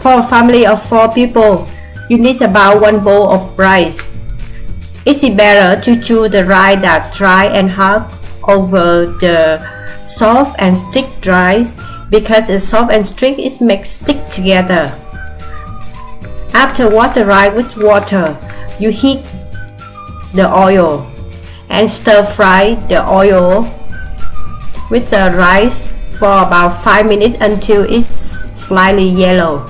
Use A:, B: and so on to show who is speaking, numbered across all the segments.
A: For a family of 4 people, you need about 1 bowl of rice. Is it better to choose the rice that dry and hard over the soft and stick rice because the soft and stick is make stick together? After wash the rice with water, you heat the oil and stir fry the oil with the rice for about 5 minutes until it's slightly yellow.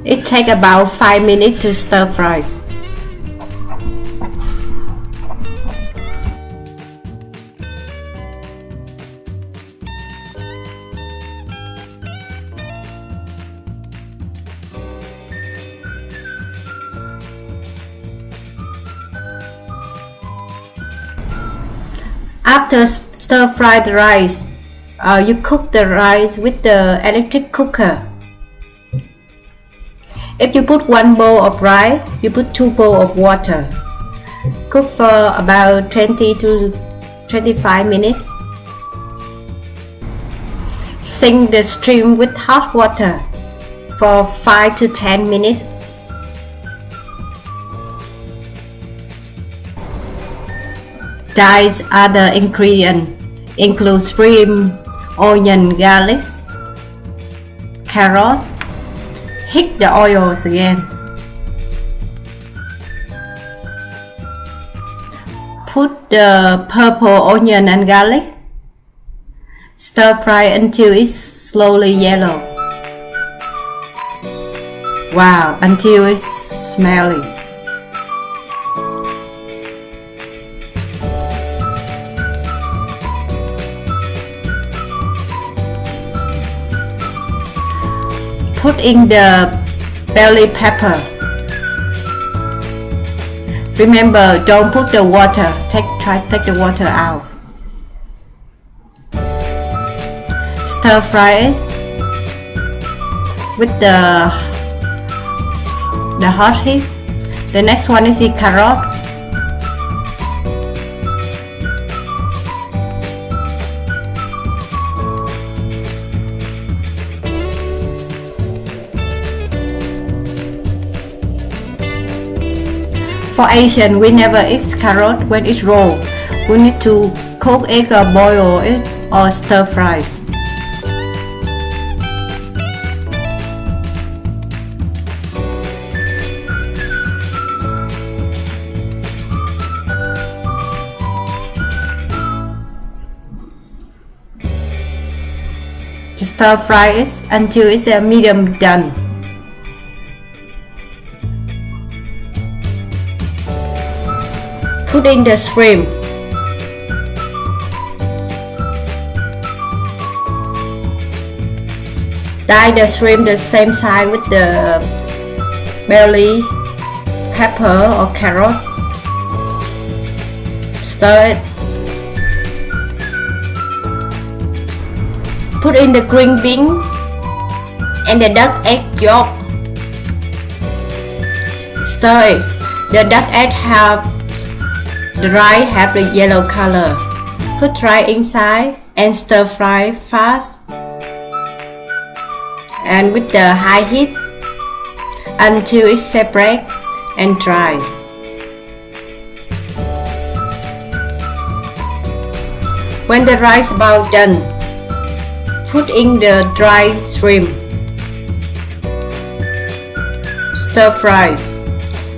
A: It takes about 5 minutes to stir fry. After stir fry the rice, you cook the rice with the electric cooker. If you put 1 bowl of rice, you put 2 bowls of water. Cook for about 20 to 25 minutes. Sink the stream with hot water for 5 to 10 minutes. Diced other ingredients include shrimp, onion, garlic, carrots. Heat the oils again. Put the purple onion and garlic. Stir fry until it's slowly yellow. Wow, until it's smelly. Put in the bell pepper. Remember, don't put the water. Take the water out. Stir fry it with the hot heat. The next one is the carrot. For Asian, we never eat carrot when it's raw. We need to cook it or boil it or stir fry. Just stir fry it until it's a medium done. Put in the shrimp. Dye the shrimp the same size with the bell pepper or carrot. Stir it. Put in the green bean and the duck egg yolk. Stir it. The duck egg the rice have the yellow color. Put rice inside and stir fry fast and with the high heat until it's separate and dry. When the rice is about done, put in the dry shrimp. Stir fry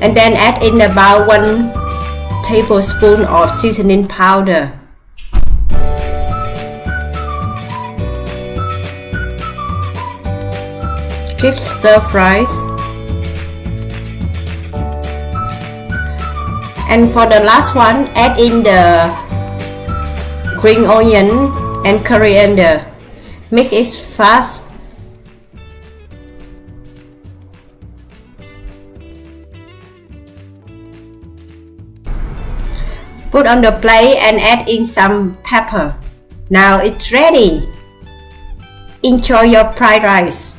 A: and then add in about 1 tablespoon of seasoning powder. Keep stir fries. And for the last one, add in the green onion and coriander. Mix it fast. Put on the plate and add in some pepper. Now it's ready. Enjoy your fried rice.